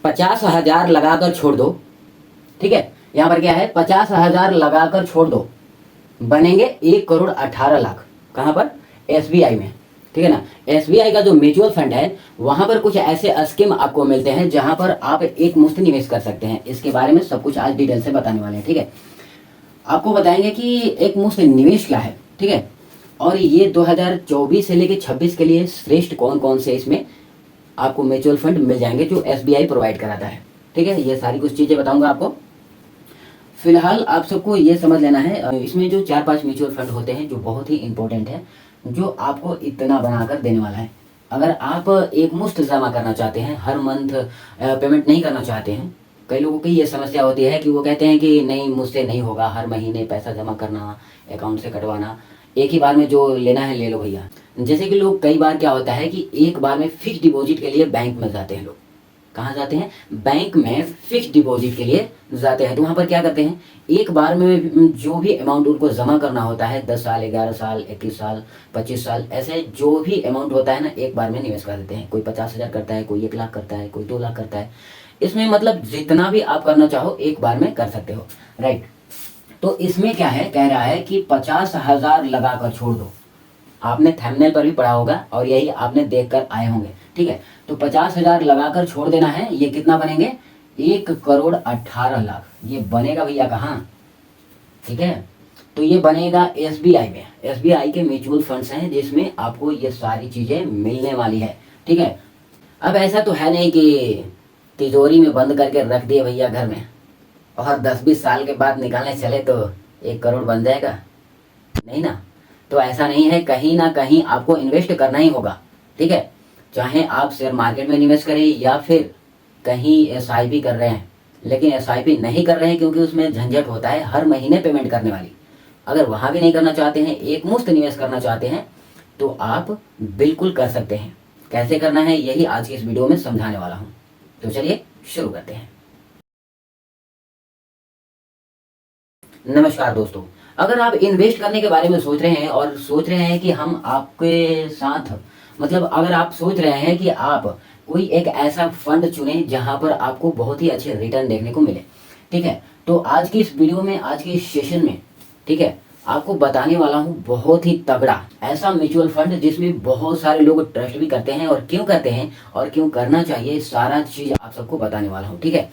50,000 लगाकर छोड़ दो, ठीक है। यहाँ पर क्या है, 50,000 लगाकर छोड़ दो, बनेंगे 1,18,00,000। कहाँ पर? एसबीआई में, ठीक है ना। एसबीआई का जो म्यूचुअल फंड है वहां पर कुछ ऐसे स्कीम आपको मिलते हैं जहां पर आप एक मुश्त निवेश कर सकते हैं। इसके बारे में सब कुछ आज डिटेल से बताने वाले हैं, ठीक है। आपको बताएंगे कि एक मुश्त निवेश क्या है, ठीक है, और ये 2024 से लेकर 26 के लिए श्रेष्ठ कौन कौन से इसमें आपको म्यूचुअल फंड मिल जाएंगे जो एसबीआई प्रोवाइड कराता है, ठीक है। ये सारी कुछ चीजें बताऊंगा आपको। फिलहाल आप सबको ये समझ लेना है, इसमें जो 4-5 म्यूचुअल फंड होते हैं जो बहुत ही इंपॉर्टेंट है, जो आपको इतना बनाकर देने वाला है। अगर आप एक मुश्त जमा करना चाहते हैं, हर मंथ पेमेंट नहीं करना चाहते हैं, कई लोगों की ये समस्या होती है कि वो कहते हैं कि नहीं, मुझसे नहीं होगा, हर महीने पैसा जमा करना, अकाउंट से कटवाना, एक ही बार में जो लेना है ले लो भैया। जैसे कि लोग कई बार क्या होता है कि एक बार में फिक्स डिपॉजिट के लिए बैंक में जाते हैं। लोग कहाँ जाते हैं? बैंक में फिक्स डिपॉजिट के लिए जाते हैं। तो वहाँ पर क्या करते हैं, एक बार में जो भी अमाउंट उनको जमा करना होता है, 10 साल, 11 साल, 21 साल, 25 साल, ऐसे जो भी अमाउंट होता है ना, एक बार में निवेश कर देते हैं। कोई 50,000 करता है, कोई 1,00,000 करता है, कोई 2,00,000 करता है। इसमें मतलब जितना भी आप करना चाहो एक बार में कर सकते हो, राइट। तो इसमें क्या है, कह रहा है कि 50,000 लगा कर छोड़ दो। आपने थंबनेल पर भी पढ़ा होगा और यही आपने देख कर आए होंगे, ठीक है। तो 50,000 लगाकर छोड़ देना है। ये कितना बनेंगे? 1,18,00,000। ये बनेगा भैया कहाँ? ठीक है, तो ये बनेगा एसबीआई में। एसबीआई के म्यूचुअल फंड्स हैं जिसमें आपको ये सारी चीजें मिलने वाली है, ठीक है। अब ऐसा तो है नहीं कि तिजोरी में बंद करके रख दिए भैया घर में और 10-20 साल के बाद निकालने चले तो 1 करोड़ बन जाएगा, नहीं ना। तो ऐसा नहीं है, कहीं ना कहीं आपको इन्वेस्ट करना ही होगा, ठीक है। चाहे आप शेयर मार्केट में निवेश करें या फिर कहीं एसआईपी कर रहे हैं, लेकिन एसआईपी नहीं कर रहे हैं क्योंकि उसमें झंझट होता है हर महीने पेमेंट करने वाली। अगर वहां भी नहीं करना चाहते हैं, एक मुश्त निवेश करना चाहते हैं, तो आप बिल्कुल कर सकते हैं। कैसे करना है यही आज की इस वीडियो में समझाने वाला हूं। तो चलिए शुरू करते हैं। नमस्कार दोस्तों, अगर आप इन्वेस्ट करने के बारे में सोच रहे हैं और सोच रहे हैं कि हम आपके साथ, मतलब अगर आप सोच रहे हैं कि आप कोई एक ऐसा फंड चुने जहां पर आपको बहुत ही अच्छे रिटर्न देखने को मिले, ठीक है, तो आज की इस वीडियो में, आज के इस सेशन में, ठीक है, आपको बताने वाला हूं बहुत ही तगड़ा ऐसा म्यूचुअल फंड जिसमें बहुत सारे लोग ट्रस्ट भी करते हैं, और क्यों करते हैं और क्यों करना चाहिए, सारा चीज आप सबको बताने वाला हूँ, ठीक है।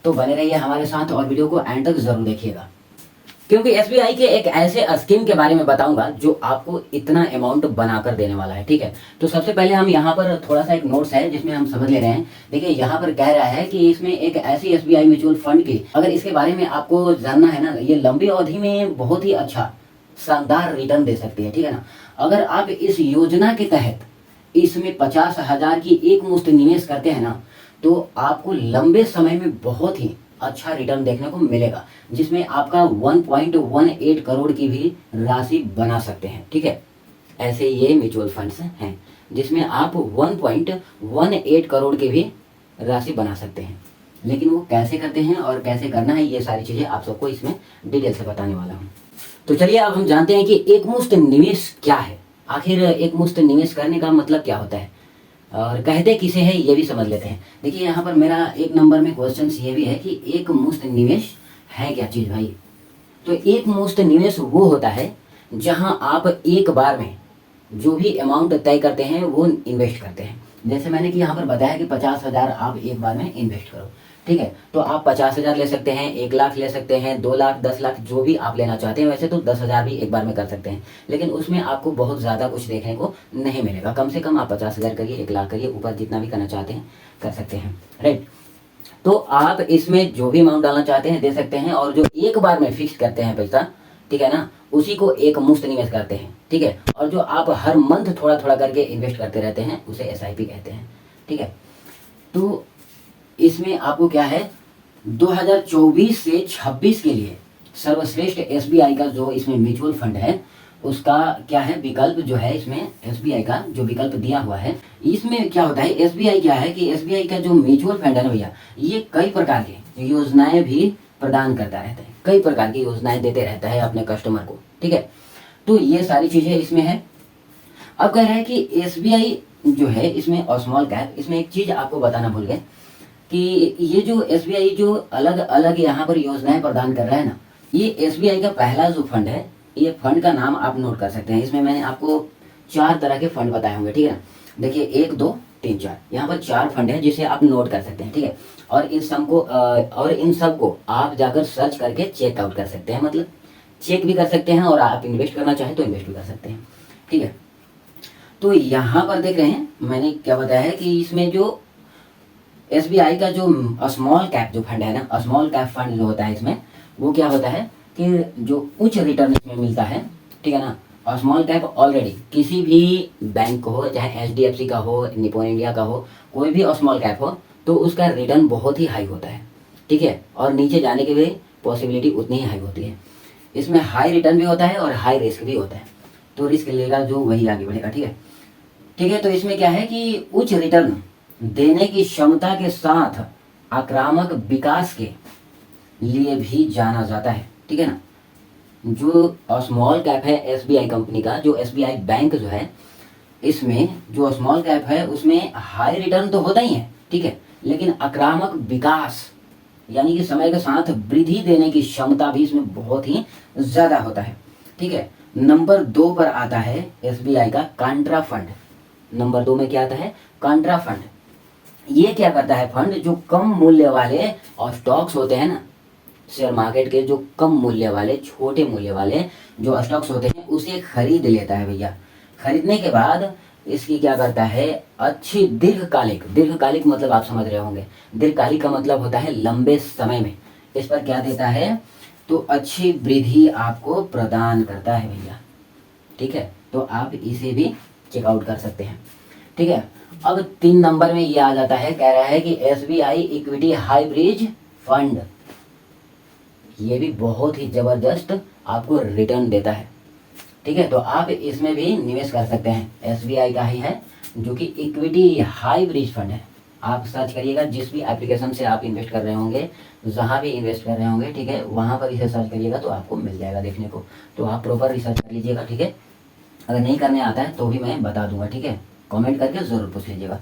तो बने रहिए हमारे साथ और वीडियो को एंड तक जरूर देखिएगा, क्योंकि एसबीआई के एक ऐसे स्कीम के बारे में बताऊंगा जो आपको इतना अमाउंट बनाकर देने वाला है, ठीक है। तो सबसे पहले हम यहाँ पर थोड़ा सा एक नोट्स है जिसमें हम समझ ले रहे हैं। देखिए यहाँ पर कह रहा है कि इसमें एक ऐसी एसबीआई म्यूचुअल फंड की, अगर इसके बारे में आपको जानना है ना, ये लंबी अवधि में बहुत ही अच्छा शानदार रिटर्न दे सकती है, ठीक है ना। अगर आप इस योजना के तहत इसमें 50,000 की एक मुश्त निवेश करते हैं ना, तो आपको लंबे समय में बहुत ही अच्छा रिटर्न देखने को मिलेगा, जिसमें आपका 1.18 करोड़ की भी राशि बना सकते हैं, ठीक है। ऐसे ये म्यूचुअल फंड्स हैं जिसमें आप 1.18 करोड़ की भी राशि बना सकते हैं। लेकिन वो कैसे करते हैं और कैसे करना है, ये सारी चीजें आप सबको इसमें डिटेल से बताने वाला हूँ। तो चलिए अब हम जानते हैं कि एक मुश्त निवेश क्या है। आखिर एक मुश्त निवेश करने का मतलब क्या होता है और कहते किसे है, ये भी समझ लेते हैं। देखिए यहाँ पर मेरा एक नंबर में क्वेश्चन ये भी है कि एक मुश्त निवेश है क्या चीज भाई। तो एक मुश्त निवेश वो होता है जहां आप एक बार में जो भी अमाउंट तय करते हैं वो इन्वेस्ट करते हैं। जैसे मैंने कि यहाँ पर बताया कि 50,000 आप एक बार में इन्वेस्ट करो, ठीक है। तो आप 50,000 ले सकते हैं, 1,00,000 ले सकते हैं, 2,00,000, 10,00,000, जो भी आप लेना चाहते हैं। वैसे तो 10,000 भी एक बार में कर सकते हैं, लेकिन उसमें आपको बहुत ज़्यादा कुछ देखने को नहीं मिलेगा। कम से कम आप 50,000 करिए, 1,00,000 करिए, ऊपर जितना भी करना चाहते हैं कर सकते हैं, राइट। तो आप इसमें जो भी अमाउंट डालना चाहते हैं दे सकते हैं, और जो एक बार में फिक्स करते हैं पैसा, ठीक है ना, उसी को एक मुश्त निवेश करते हैं, ठीक है। और जो आप हर मंथ थोड़ा थोड़ा करके इन्वेस्ट करते रहते हैं उसे एसआईपी कहते हैं, ठीक है। तो इसमें आपको क्या है, 2024 से 26 के लिए सर्वश्रेष्ठ एसबीआई का जो इसमें म्यूचुअल फंड है उसका क्या है विकल्प, जो है इसमें एसबीआई का जो विकल्प दिया हुआ है। इसमें क्या होता है, एसबीआई क्या है कि एसबीआई का जो म्यूचुअल फंड है ना भैया, ये कई प्रकार की योजनाएं भी प्रदान करता रहता है, कई प्रकार की योजनाएं देते रहता है अपने कस्टमर को, ठीक है। तो ये सारी चीजें इसमें है। अब कह रहा है कि एसबीआई जो है इसमें स्मॉल कैप, इसमें एक चीज आपको बताना भूल गए कि ये जो एसबीआई जो अलग अलग यहाँ पर योजनाएं प्रदान कर रहा है ना, ये एसबीआई का पहला जो फंड है, ये फंड का नाम आप नोट कर सकते हैं। इसमें मैंने आपको 4 तरह के फंड बताए होंगे, ठीक है ना। देखिए 1 2 3 4, यहाँ पर 4 फंड है जिसे आप नोट कर सकते हैं, ठीक है। और इन सब को आप जाकर सर्च करके चेकआउट कर सकते हैं, मतलब चेक भी कर सकते हैं, और आप इन्वेस्ट करना चाहें तो इन्वेस्ट भी कर सकते हैं, ठीक है। तो यहाँ पर देख रहे हैं मैंने क्या बताया है कि इसमें जो एसबीआई का जो स्मॉल कैप जो फंड है ना, स्मॉल कैप फंड जो होता है इसमें, वो क्या होता है कि जो उच्च रिटर्न इसमें मिलता है, ठीक है ना। और स्मॉल कैप ऑलरेडी किसी भी बैंक को हो, चाहे एचडीएफसी का हो, निपॉन इंडिया का हो, कोई भी स्मॉल कैप हो, तो उसका रिटर्न बहुत ही हाई होता है, ठीक है। और नीचे जाने की भी पॉसिबिलिटी उतनी ही हाई होती है। इसमें हाई रिटर्न भी होता है और हाई रिस्क भी होता है, तो रिस्क लेगा जो वही आगे बढ़ेगा, ठीक है। ठीक है, तो इसमें क्या है कि उच्च रिटर्न देने की क्षमता के साथ आक्रामक विकास के लिए भी जाना जाता है, ठीक है ना। जो स्मॉल कैप है एसबीआई कंपनी का, जो एसबीआई बैंक जो है, इसमें जो स्मॉल कैप है उसमें हाई रिटर्न तो होता ही है, ठीक है, लेकिन आक्रामक विकास यानी कि समय के साथ वृद्धि देने की क्षमता भी इसमें बहुत ही ज्यादा होता है, ठीक है। नंबर 2 पर आता है एसबीआई का कांट्रा फंड। नंबर 2 में क्या आता है? Contra fund. ये क्या करता है फंड? जो कम मूल्य वाले और स्टॉक्स होते हैं ना, शेयर मार्केट के जो कम मूल्य वाले, छोटे मूल्य वाले जो स्टॉक्स होते हैं, उसे खरीद लेता है भैया। खरीदने के बाद इसकी क्या करता है? अच्छी दीर्घकालिक मतलब आप समझ रहे होंगे, दीर्घकालिक का मतलब होता है लंबे समय में। इस पर क्या देता है? तो अच्छी वृद्धि आपको प्रदान करता है भैया, ठीक है। तो आप इसे भी चेकआउट कर सकते हैं, ठीक है। अब 3 नंबर में ये आ जाता है, कह रहा है कि एसबीआई इक्विटी हाइब्रिड फंड। ये भी बहुत ही जबरदस्त आपको रिटर्न देता है, ठीक है। तो आप इसमें भी निवेश कर सकते हैं। एसबीआई का ही है, जो कि इक्विटी हाइब्रिड फंड है। आप सर्च करिएगा, जिस भी एप्लीकेशन से आप इन्वेस्ट कर रहे होंगे, जहाँ भी इन्वेस्ट कर रहे होंगे, ठीक है, वहाँ पर इसे सर्च करिएगा तो आपको मिल जाएगा देखने को। तो आप प्रॉपर रिसर्च कर लीजिएगा, ठीक है। अगर नहीं करने आता है तो भी मैं बता दूंगा, ठीक है। कमेंट करके ज़रूर पूछ लीजिएगा।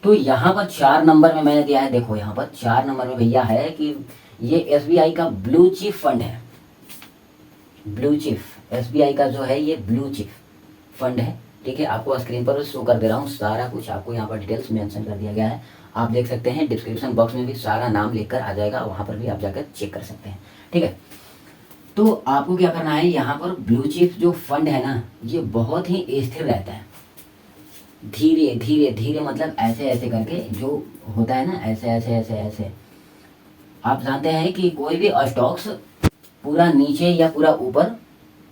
तो यहाँ पर 4 नंबर में मैंने दिया है, देखो यहाँ पर 4 नंबर में भैया है कि ये एसबीआई का ब्लू चिप फंड है। ब्लू चिप एसबीआई का जो है ये ब्लू चिप फंड है, ठीक है। आपको स्क्रीन पर शो कर दे रहा हूँ, सारा कुछ आपको यहाँ पर डिटेल्स मेंशन कर दिया गया है। आप देख सकते हैं, डिस्क्रिप्शन बॉक्स में भी सारा नाम लिखकर आ जाएगा, वहाँ पर भी आप जाकर चेक कर सकते हैं, ठीक है। तो आपको क्या करना है, यहाँ पर ब्लू चिप जो फंड है ना, ये बहुत ही स्थिर रहता है। धीरे धीरे धीरे मतलब ऐसे ऐसे करके जो होता है ना, ऐसे ऐसे ऐसे ऐसे। आप जानते हैं कि कोई भी स्टॉक्स पूरा नीचे या पूरा ऊपर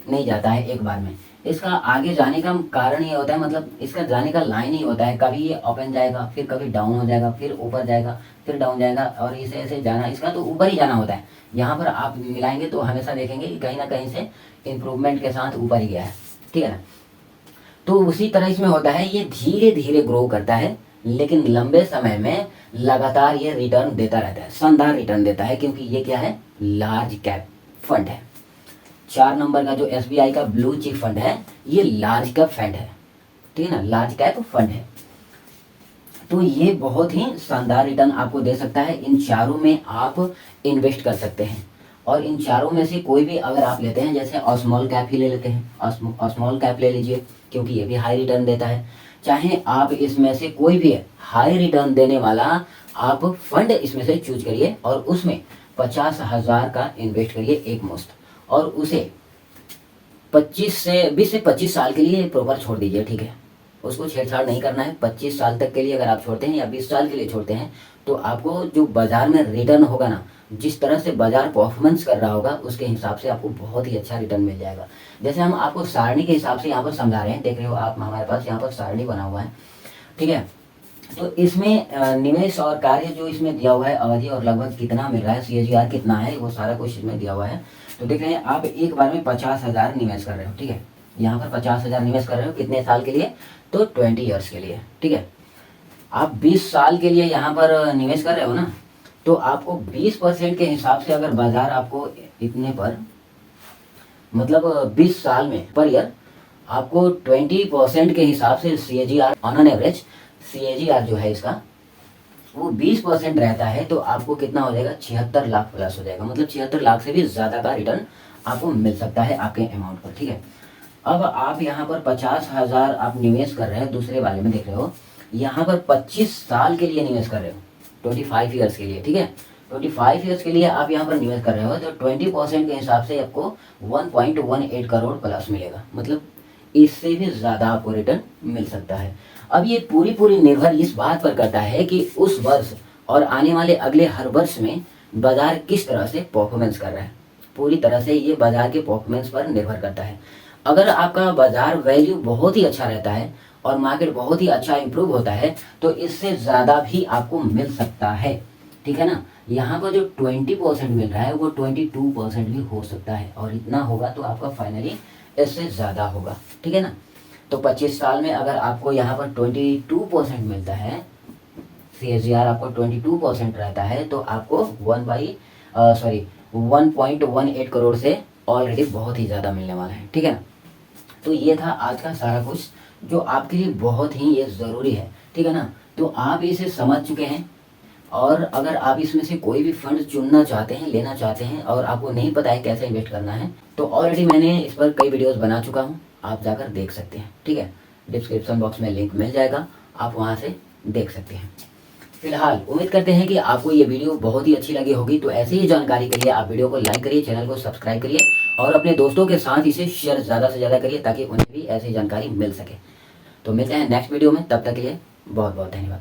नहीं जाता है एक बार में। इसका आगे जाने का कारण ये होता है, मतलब इसका जाने का लाइन ही होता है। कभी ये अप एंड जाएगा, फिर कभी डाउन हो जाएगा, फिर ऊपर जाएगा, फिर डाउन जाएगा, और इसे ऐसे जाना, इसका तो ऊपर ही जाना होता है। यहाँ पर आप मिलाएंगे तो हमेशा देखेंगे कि कहीं ना कहीं से इम्प्रूवमेंट के साथ ऊपर ही गया है, ठीक है ना। तो उसी तरह इसमें होता है, ये धीरे धीरे ग्रो करता है, लेकिन लंबे समय में लगातार ये रिटर्न देता रहता है, शानदार रिटर्न देता है, क्योंकि ये क्या है? लार्ज कैप फंड है। 4 नंबर का जो एसबीआई का ब्लू चिप फंड है, ये लार्ज कैप फंड है, ठीक है ना, लार्ज कैप फंड है। तो ये बहुत ही शानदार रिटर्न आपको दे सकता है। इन चारों में आप इन्वेस्ट कर सकते हैं, और इन चारों में से कोई भी अगर आप लेते हैं, जैसे स्मॉल कैप ही ले लेते हैं, स्मॉल कैप ले लीजिए, क्योंकि ये भी हाई रिटर्न देता है। चाहे आप इसमें से कोई भी हाई रिटर्न देने वाला आप फंड इसमें से चूज करिए, और उसमें 50,000 का इन्वेस्ट करिए एक मुश्त, और उसे 20 से 25 साल के लिए प्रॉपर छोड़ दीजिए, ठीक है। उसको छेड़छाड़ नहीं करना है। 25 साल तक के लिए अगर आप छोड़ते हैं या 20 साल के लिए छोड़ते हैं, तो आपको जो बाजार में रिटर्न होगा ना, जिस तरह से बाजार परफॉर्मेंस कर रहा होगा, उसके हिसाब से आपको बहुत ही अच्छा रिटर्न मिल जाएगा। जैसे हम आपको सारणी के हिसाब से यहाँ पर समझा रहे हैं, देख रहे हो आप, हमारे पास यहाँ पर सारणी बना हुआ है, ठीक है। तो इसमें निवेश और कार्य जो इसमें दिया हुआ है, अवधि और लगभग कितना मिल रहा है, सीएजीआर कितना है, वो सारा कुछ इसमें दिया हुआ है। तो देख रहे हैं आप एक बार में 50,000 निवेश कर रहे हो, ठीक है। यहाँ पर 50,000 निवेश कर रहे हो, कितने साल के लिए? तो 20 ईयर्स के लिए, ठीक है। आप 20 साल के लिए यहाँ पर निवेश कर रहे हो ना, तो आपको 20% के हिसाब से अगर बाजार आपको इतने पर, मतलब 20 साल में पर ईयर आपको 20% के हिसाब से CAGR on an average, CAGR जो है इसका वो 20% रहता है तो आपको कितना हो जाएगा, 76 लाख प्लस हो जाएगा। मतलब 76 लाख से भी ज़्यादा का रिटर्न आपको मिल सकता है आपके अमाउंट पर, ठीक है। अब आप यहाँ पर 50,000 आप निवेश कर रहे हैं, दूसरे वाले में देख रहे हो, यहाँ पर 25 साल के लिए निवेश कर रहे हो, 25 ईयर्स के लिए, ठीक है। 25 ईयर्स के लिए आप यहाँ पर निवेश कर रहे हो तो 20% के हिसाब से आपको 1.18 करोड़ प्लस मिलेगा। मतलब इससे भी ज़्यादा आपको रिटर्न मिल सकता है। अब ये पूरी निर्भर इस बात पर करता है कि उस वर्ष और आने वाले अगले हर वर्ष में बाजार किस तरह से परफॉर्मेंस कर रहा है। पूरी तरह से ये बाजार के परफॉर्मेंस पर निर्भर करता है। अगर आपका बाजार वैल्यू बहुत ही अच्छा रहता है और मार्केट बहुत ही अच्छा इंप्रूव होता है तो इससे ज़्यादा भी आपको मिल सकता है, ठीक है ना। यहाँ पर जो 20% मिल रहा है वो 22% भी हो सकता है, और इतना होगा तो आपका फाइनली इससे ज़्यादा होगा, ठीक है ना। तो 25 साल में अगर आपको यहाँ पर 22% मिलता है, CAGR आपको 22% रहता है, तो आपको 1.18 करोड़ से ऑलरेडी बहुत ही ज़्यादा मिलने वाला है, ठीक है ना। तो ये था आज का सारा कुछ जो आपके लिए बहुत ही ये ज़रूरी है, ठीक है ना। तो आप इसे समझ चुके हैं, और अगर आप इसमें से कोई भी फंड चुनना चाहते हैं, लेना चाहते हैं, और आपको नहीं पता है कैसे इन्वेस्ट करना है, तो ऑलरेडी मैंने इस पर कई वीडियोस बना चुका हूं, आप जाकर देख सकते हैं, ठीक है। डिस्क्रिप्शन बॉक्स में लिंक मिल जाएगा, आप वहां से देख सकते हैं। फिलहाल उम्मीद करते हैं कि आपको ये वीडियो बहुत ही अच्छी लगी होगी। तो ऐसी ही जानकारी के लिए आप वीडियो को लाइक करिए, चैनल को सब्सक्राइब करिए, और अपने दोस्तों के साथ इसे शेयर ज़्यादा से ज़्यादा करिए ताकि उन्हें भी ऐसी जानकारी मिल सके। तो मिलते हैं नेक्स्ट वीडियो में, तब तक के लिए बहुत बहुत धन्यवाद।